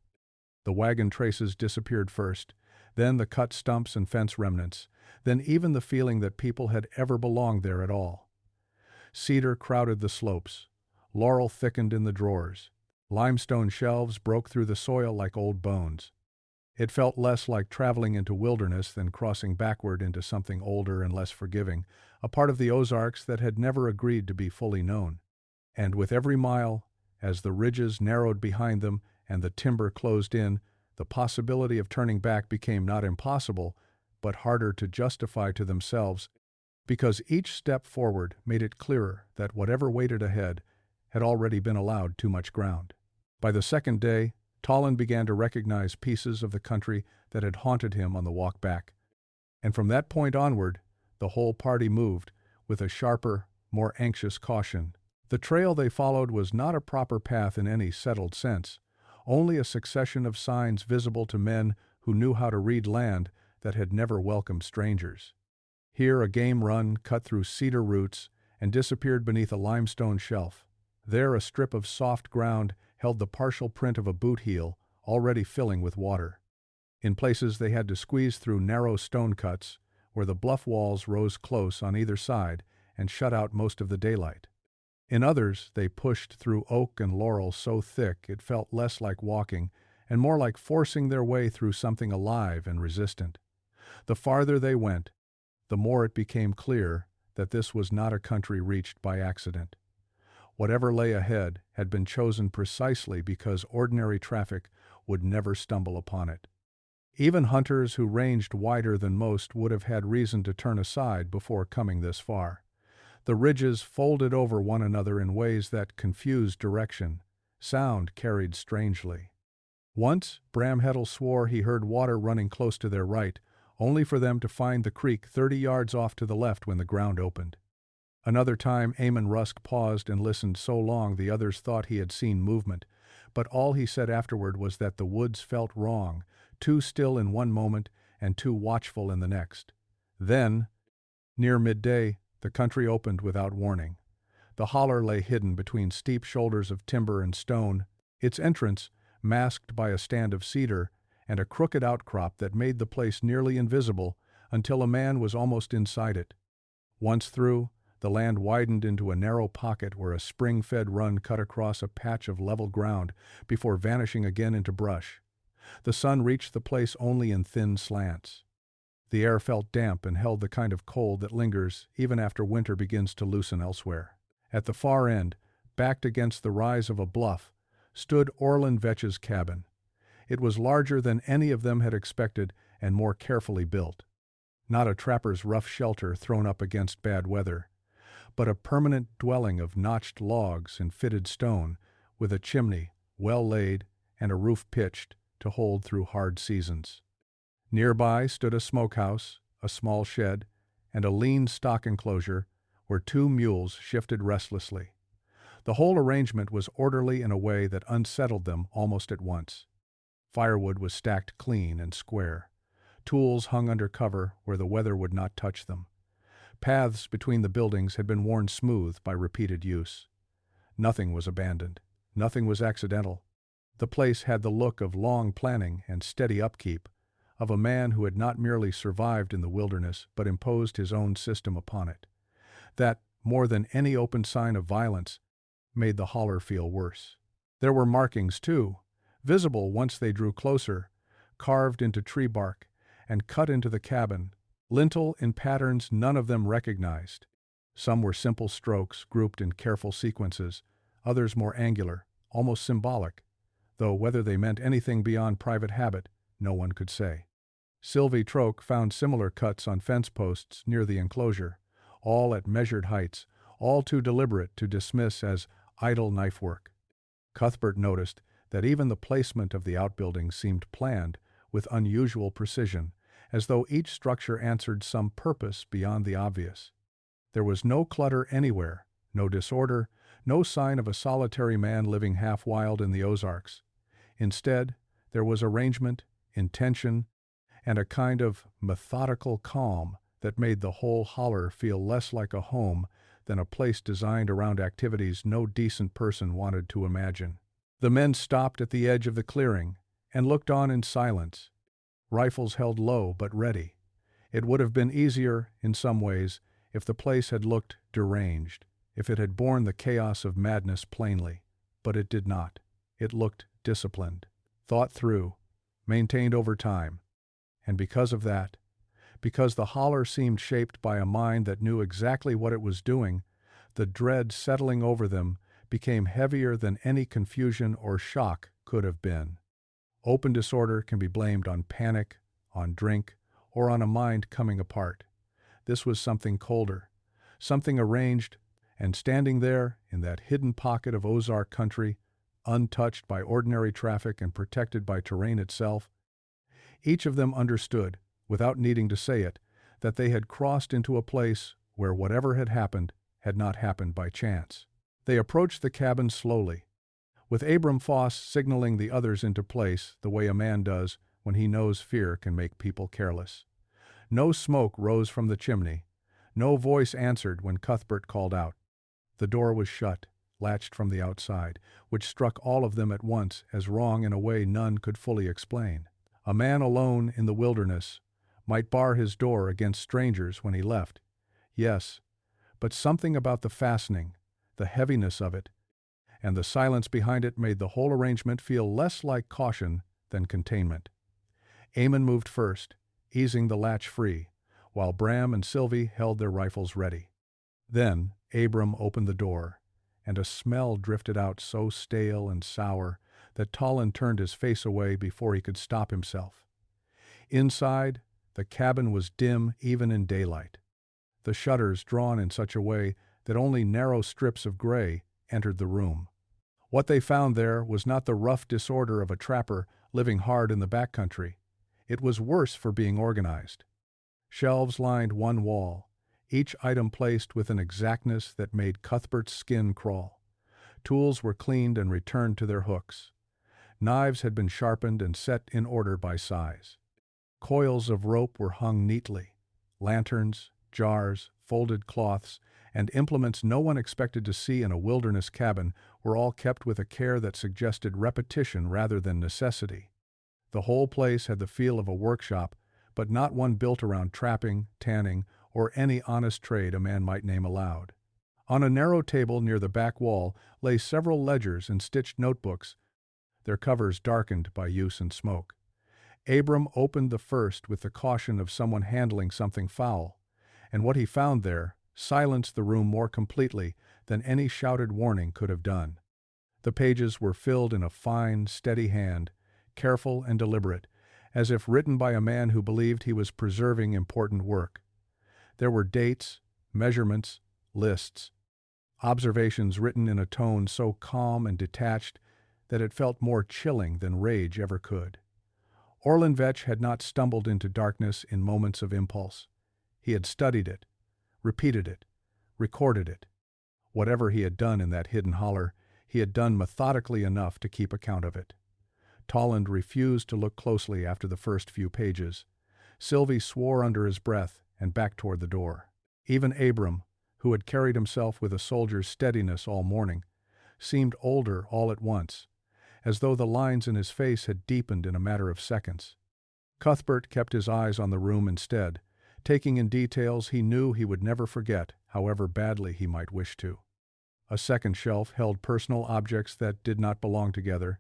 The wagon traces disappeared first, then the cut stumps and fence remnants, then even the feeling that people had ever belonged there at all. Cedar crowded the slopes, laurel thickened in the drawers, limestone shelves broke through the soil like old bones. It felt less like traveling into wilderness than crossing backward into something older and less forgiving, a part of the Ozarks that had never agreed to be fully known. And with every mile, as the ridges narrowed behind them and the timber closed in, the possibility of turning back became not impossible, but harder to justify to themselves, because each step forward made it clearer that whatever waited ahead had already been allowed too much ground. By the second day, Toland began to recognize pieces of the country that had haunted him on the walk back, and from that point onward, the whole party moved with a sharper, more anxious caution. The trail they followed was not a proper path in any settled sense, only a succession of signs visible to men who knew how to read land that had never welcomed strangers. Here a game run cut through cedar roots and disappeared beneath a limestone shelf. There a strip of soft ground held the partial print of a boot heel, already filling with water. In places they had to squeeze through narrow stone cuts, where the bluff walls rose close on either side and shut out most of the daylight. In others they pushed through oak and laurel so thick it felt less like walking and more like forcing their way through something alive and resistant. The farther they went, the more it became clear that this was not a country reached by accident. Whatever lay ahead had been chosen precisely because ordinary traffic would never stumble upon it. Even hunters who ranged wider than most would have had reason to turn aside before coming this far. The ridges folded over one another in ways that confused direction. Sound carried strangely. Once, Bram Heddle swore he heard water running close to their right, only for them to find the creek 30 yards off to the left when the ground opened. Another time, Eamon Rusk paused and listened so long the others thought he had seen movement, but all he said afterward was that the woods felt wrong, too still in one moment and too watchful in the next. Then, near midday, the country opened without warning. The holler lay hidden between steep shoulders of timber and stone, its entrance masked by a stand of cedar and a crooked outcrop that made the place nearly invisible until a man was almost inside it. Once through, the land widened into a narrow pocket where a spring-fed run cut across a patch of level ground before vanishing again into brush. The sun reached the place only in thin slants. The air felt damp and held the kind of cold that lingers even after winter begins to loosen elsewhere. At the far end, backed against the rise of a bluff, stood Orland Veetch's cabin. It was larger than any of them had expected and more carefully built. Not a trapper's rough shelter thrown up against bad weather, but a permanent dwelling of notched logs and fitted stone, with a chimney well laid and a roof pitched to hold through hard seasons. Nearby stood a smokehouse, a small shed, and a lean stock enclosure where 2 mules shifted restlessly. The whole arrangement was orderly in a way that unsettled them almost at once. Firewood was stacked clean and square. Tools hung under cover where the weather would not touch them. Paths between the buildings had been worn smooth by repeated use. Nothing was abandoned. Nothing was accidental. The place had the look of long planning and steady upkeep, of a man who had not merely survived in the wilderness but imposed his own system upon it. That, more than any open sign of violence, made the holler feel worse. There were markings, too, visible once they drew closer, carved into tree bark and cut into the cabin, lintel in patterns none of them recognized. Some were simple strokes grouped in careful sequences, others more angular, almost symbolic, though whether they meant anything beyond private habit, no one could say. Sylvie Troke found similar cuts on fence posts near the enclosure, all at measured heights, all too deliberate to dismiss as idle knife work. Cuthbert noticed that even the placement of the outbuildings seemed planned with unusual precision, as though each structure answered some purpose beyond the obvious. There was no clutter anywhere, no disorder, no sign of a solitary man living half wild in the Ozarks. Instead, there was arrangement, intention, and a kind of methodical calm that made the whole holler feel less like a home than a place designed around activities no decent person wanted to imagine. The men stopped at the edge of the clearing and looked on in silence, rifles held low but ready. It would have been easier, in some ways, if the place had looked deranged, if it had borne the chaos of madness plainly, but it did not. It looked disciplined, thought through, maintained over time. And because of that, because the holler seemed shaped by a mind that knew exactly what it was doing, the dread settling over them became heavier than any confusion or shock could have been. Open disorder can be blamed on panic, on drink, or on a mind coming apart. This was something colder, something arranged, and standing there in that hidden pocket of Ozark country, untouched by ordinary traffic and protected by terrain itself, each of them understood, without needing to say it, that they had crossed into a place where whatever had not happened by chance. They approached the cabin slowly, with Abram Foss signaling the others into place the way a man does when he knows fear can make people careless. No smoke rose from the chimney. No voice answered when Cuthbert called out. The door was shut, latched from the outside, which struck all of them at once as wrong in a way none could fully explain. A man alone in the wilderness might bar his door against strangers when he left. Yes, but something about the fastening, the heaviness of it, and the silence behind it made the whole arrangement feel less like caution than containment. Eamon moved first, easing the latch free, while Bram and Sylvie held their rifles ready. Then Abram opened the door, and a smell drifted out so stale and sour that Tolland turned his face away before he could stop himself. Inside, the cabin was dim even in daylight, the shutters drawn in such a way that only narrow strips of gray entered the room. What they found there was not the rough disorder of a trapper living hard in the backcountry. It was worse for being organized. Shelves lined one wall, each item placed with an exactness that made Cuthbert's skin crawl. Tools were cleaned and returned to their hooks. Knives had been sharpened and set in order by size. Coils of rope were hung neatly. Lanterns, jars, folded cloths, and implements no one expected to see in a wilderness cabin were all kept with a care that suggested repetition rather than necessity. The whole place had the feel of a workshop, but not one built around trapping, tanning, or any honest trade a man might name aloud. On a narrow table near the back wall lay several ledgers and stitched notebooks, their covers darkened by use and smoke. Abram opened the first with the caution of someone handling something foul, and what he found there silenced the room more completely than any shouted warning could have done. The pages were filled in a fine, steady hand, careful and deliberate, as if written by a man who believed he was preserving important work. There were dates, measurements, lists, observations written in a tone so calm and detached that it felt more chilling than rage ever could. Orland Veetch had not stumbled into darkness in moments of impulse. He had studied it, repeated it, recorded it. Whatever he had done in that hidden holler, he had done methodically enough to keep account of it. Tolland refused to look closely after the first few pages. Sylvie swore under his breath and backed toward the door. Even Abram, who had carried himself with a soldier's steadiness all morning, seemed older all at once, as though the lines in his face had deepened in a matter of seconds. Cuthbert kept his eyes on the room instead, taking in details he knew he would never forget, however badly he might wish to. A second shelf held personal objects that did not belong together: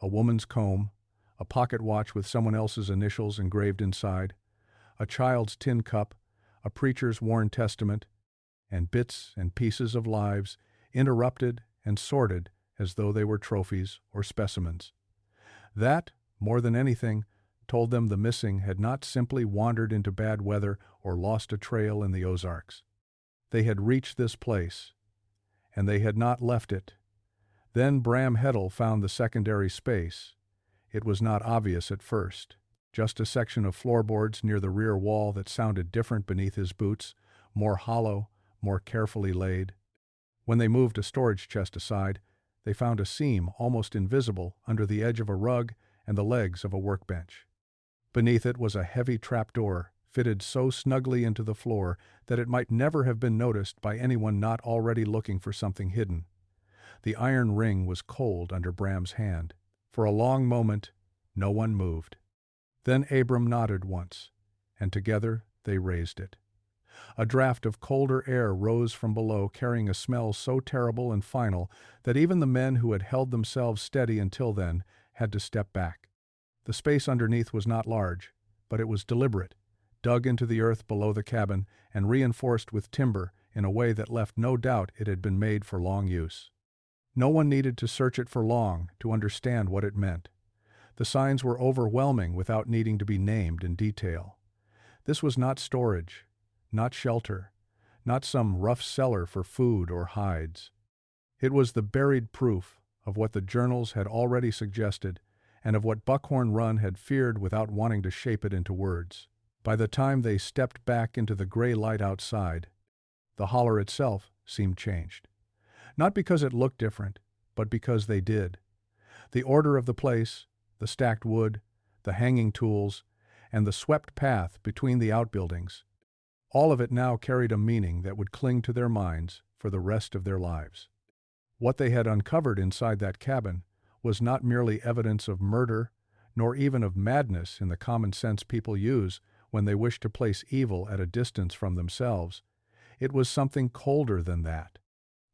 a woman's comb, a pocket watch with someone else's initials engraved inside, a child's tin cup, a preacher's worn testament, and bits and pieces of lives, interrupted and sorted as though they were trophies or specimens. That, more than anything, told them the missing had not simply wandered into bad weather or lost a trail in the Ozarks. They had reached this place, and they had not left it. Then Bram Heddle found the secondary space. It was not obvious at first. Just a section of floorboards near the rear wall that sounded different beneath his boots, more hollow, more carefully laid. When they moved a storage chest aside, they found a seam almost invisible under the edge of a rug and the legs of a workbench. Beneath it was a heavy trapdoor, fitted so snugly into the floor that it might never have been noticed by anyone not already looking for something hidden. The iron ring was cold under Bram's hand. For a long moment, no one moved. Then Abram nodded once, and together they raised it. A draft of colder air rose from below, carrying a smell so terrible and final that even the men who had held themselves steady until then had to step back. The space underneath was not large, but it was deliberate, dug into the earth below the cabin and reinforced with timber in a way that left no doubt it had been made for long use. No one needed to search it for long to understand what it meant. The signs were overwhelming without needing to be named in detail. This was not storage, not shelter, not some rough cellar for food or hides. It was the buried proof of what the journals had already suggested and of what Buckhorn Run had feared without wanting to shape it into words. By the time they stepped back into the gray light outside, the holler itself seemed changed. Not because it looked different, but because they did. The order of the place, the stacked wood, the hanging tools, and the swept path between the outbuildings, all of it now carried a meaning that would cling to their minds for the rest of their lives. What they had uncovered inside that cabin was not merely evidence of murder, nor even of madness in the common sense people use when they wish to place evil at a distance from themselves. It was something colder than that.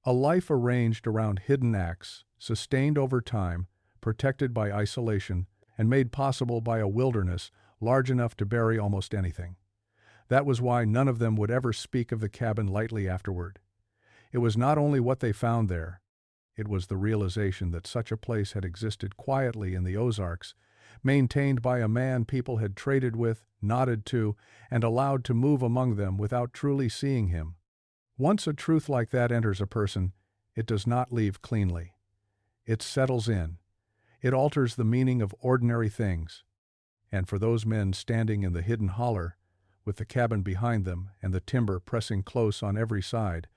A life arranged around hidden acts, sustained over time, protected by isolation, and made possible by a wilderness large enough to bury almost anything. That was why none of them would ever speak of the cabin lightly afterward. It was not only what they found there, it was the realization that such a place had existed quietly in the Ozarks, maintained by a man people had traded with, nodded to, and allowed to move among them without truly seeing him. Once a truth like that enters a person, it does not leave cleanly. It settles in. It alters the meaning of ordinary things. And for those men standing in the hidden holler, with the cabin behind them and the timber pressing close on every side,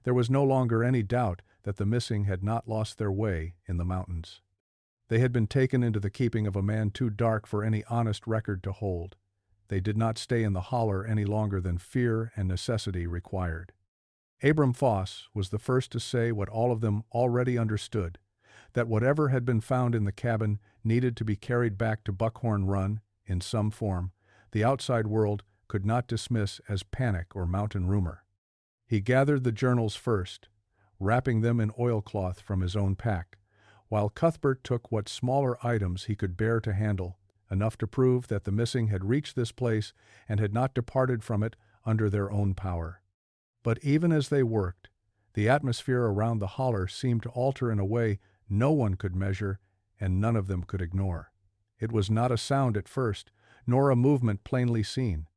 there was no longer any doubt that the missing had not lost their way in the mountains. They had been taken into the keeping of a man too dark for any honest record to hold. They did not stay in the holler any longer than fear and necessity required. Abram Foss was the first to say what all of them already understood, that whatever had been found in the cabin needed to be carried back to Buckhorn Run in some form. The outside world could not dismiss as panic or mountain rumor. He gathered the journals first, wrapping them in oilcloth from his own pack, while Cuthbert took what smaller items he could bear to handle, enough to prove that the missing had reached this place and had not departed from it under their own power. But even as they worked, the atmosphere around the holler seemed to alter in a way no one could measure and none of them could ignore. It was not a sound at first, nor a movement plainly seen.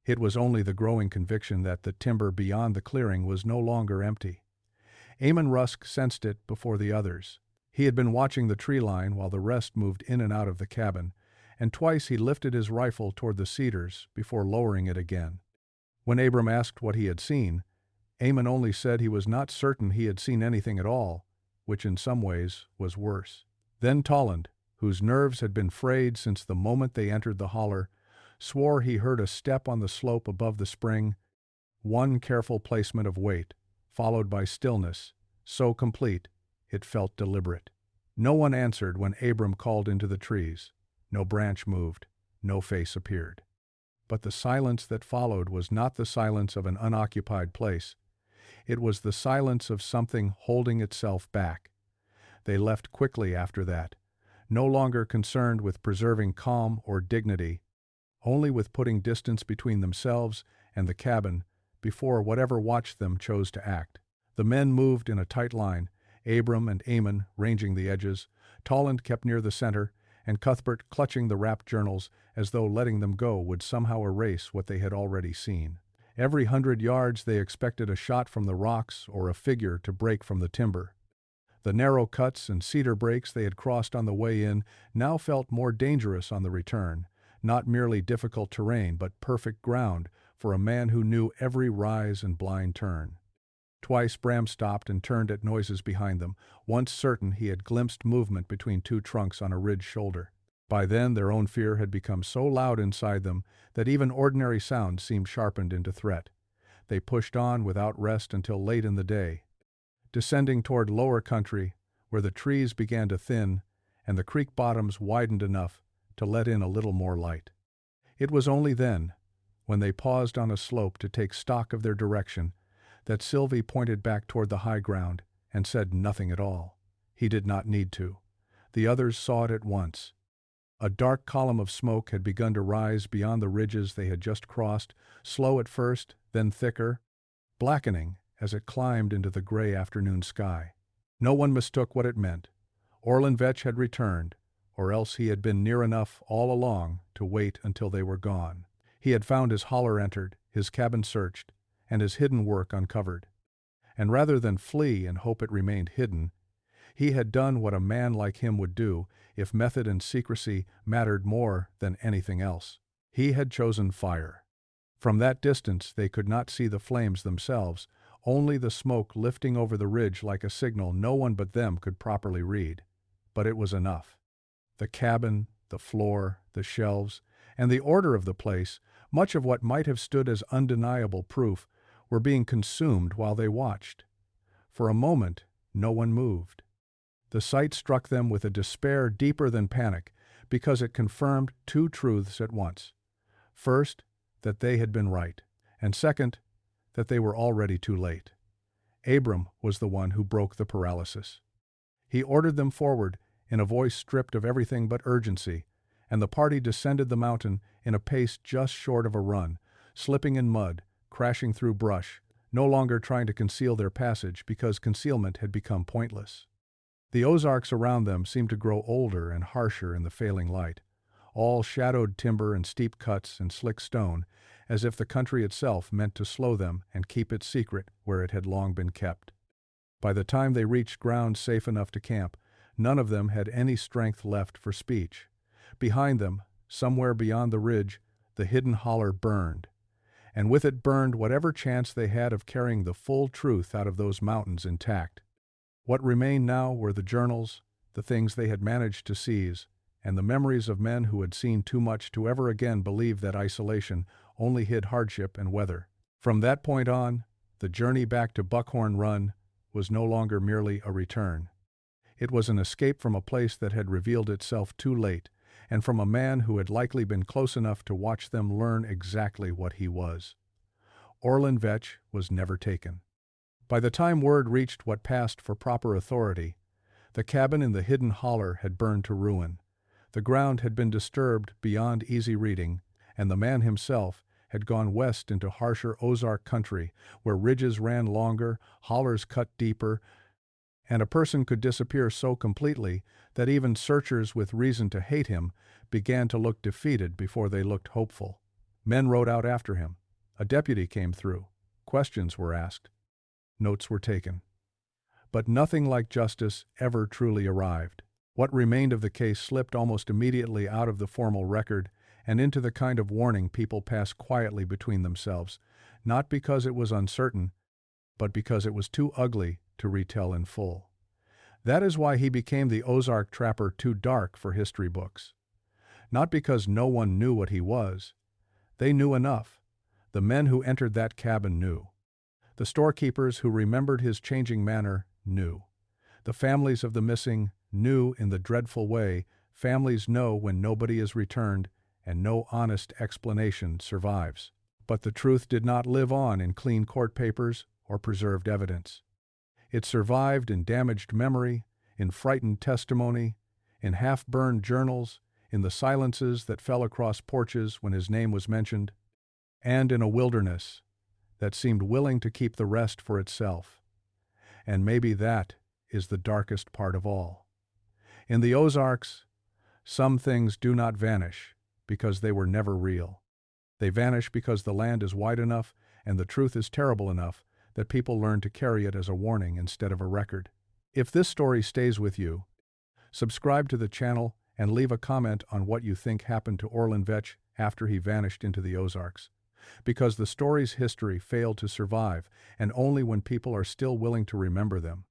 It was only the growing conviction that the timber beyond the clearing was no longer empty. Amon Rusk sensed it before the others. He had been watching the tree line while the rest moved in and out of the cabin, and twice he lifted his rifle toward the cedars before lowering it again. When Abram asked what he had seen, Amon only said he was not certain he had seen anything at all, which in some ways was worse. Then Toland, whose nerves had been frayed since the moment they entered the holler, swore he heard a step on the slope above the spring, one careful placement of weight, followed by stillness, so complete it felt deliberate. No one answered when Abram called into the trees. No branch moved, no face appeared. But the silence that followed was not the silence of an unoccupied place. It was the silence of something holding itself back. They left quickly after that, no longer concerned with preserving calm or dignity, only with putting distance between themselves and the cabin before whatever watched them chose to act. The men moved in a tight line, Abram and Amon ranging the edges. Toland kept near the center, and Cuthbert clutching the wrapped journals as though letting them go would somehow erase what they had already seen. Every 100 yards they expected a shot from the rocks or a figure to break from the timber. The narrow cuts and cedar breaks they had crossed on the way in now felt more dangerous on the return, not merely difficult terrain but perfect ground for a man who knew every rise and blind turn. Twice Bram stopped and turned at noises behind them, once certain he had glimpsed movement between two trunks on a ridge shoulder. By then their own fear had become so loud inside them that even ordinary sound seemed sharpened into threat. They pushed on without rest until late in the day, descending toward lower country where the trees began to thin and the creek bottoms widened enough to let in a little more light. It was only then, when they paused on a slope to take stock of their direction, that Sylvie pointed back toward the high ground and said nothing at all. He did not need to. The others saw it at once. A dark column of smoke had begun to rise beyond the ridges they had just crossed, slow at first, then thicker, blackening as it climbed into the gray afternoon sky. No one mistook what it meant. Orland Veetch had returned, or else he had been near enough all along to wait until they were gone. He had found his holler entered, his cabin searched, and his hidden work uncovered. And rather than flee and hope it remained hidden, he had done what a man like him would do if method and secrecy mattered more than anything else. He had chosen fire. From that distance they could not see the flames themselves, only the smoke lifting over the ridge like a signal no one but them could properly read. But it was enough. The cabin, the floor, the shelves, and the order of the place, much of what might have stood as undeniable proof, were being consumed while they watched. For a moment, no one moved. The sight struck them with a despair deeper than panic, because it confirmed two truths at once. First, that they had been right, and second, that they were already too late. Abram was the one who broke the paralysis. He ordered them forward in a voice stripped of everything but urgency, and the party descended the mountain in a pace just short of a run, slipping in mud, crashing through brush, no longer trying to conceal their passage because concealment had become pointless. The Ozarks around them seemed to grow older and harsher in the failing light, all shadowed timber and steep cuts and slick stone, as if the country itself meant to slow them and keep its secret where it had long been kept. By the time they reached ground safe enough to camp, none of them had any strength left for speech. Behind them, somewhere beyond the ridge, the hidden holler burned, and with it burned whatever chance they had of carrying the full truth out of those mountains intact. What remained now were the journals, the things they had managed to seize, and the memories of men who had seen too much to ever again believe that isolation only hid hardship and weather. From that point on, the journey back to Buckhorn Run was no longer merely a return. It was an escape from a place that had revealed itself too late, and from a man who had likely been close enough to watch them learn exactly what he was. Orland Veetch was never taken. By the time word reached what passed for proper authority, the cabin in the hidden holler had burned to ruin. The ground had been disturbed beyond easy reading, and the man himself had gone west into harsher Ozark country, where ridges ran longer, hollers cut deeper, And a person could disappear so completely that even searchers with reason to hate him began to look defeated before they looked hopeful. Men rode out after him. A deputy came through. Questions were asked. Notes were taken. But nothing like justice ever truly arrived. What remained of the case slipped almost immediately out of the formal record and into the kind of warning people pass quietly between themselves, not because it was uncertain, but because it was too ugly to retell in full. That is why he became the Ozark trapper too dark for history books. Not because no one knew what he was. They knew enough. The men who entered that cabin knew. The storekeepers who remembered his changing manner knew. The families of the missing knew in the dreadful way families know when nobody is returned and no honest explanation survives. But the truth did not live on in clean court papers or preserved evidence. It survived in damaged memory, in frightened testimony, in half-burned journals, in the silences that fell across porches when his name was mentioned, and in a wilderness that seemed willing to keep the rest for itself. And maybe that is the darkest part of all. In the Ozarks, some things do not vanish because they were never real. They vanish because the land is wide enough and the truth is terrible enough that people learn to carry it as a warning instead of a record. If this story stays with you, subscribe to the channel and leave a comment on what you think happened to Orland Veetch after he vanished into the Ozarks. Because the story's history failed to survive, and only when people are still willing to remember them.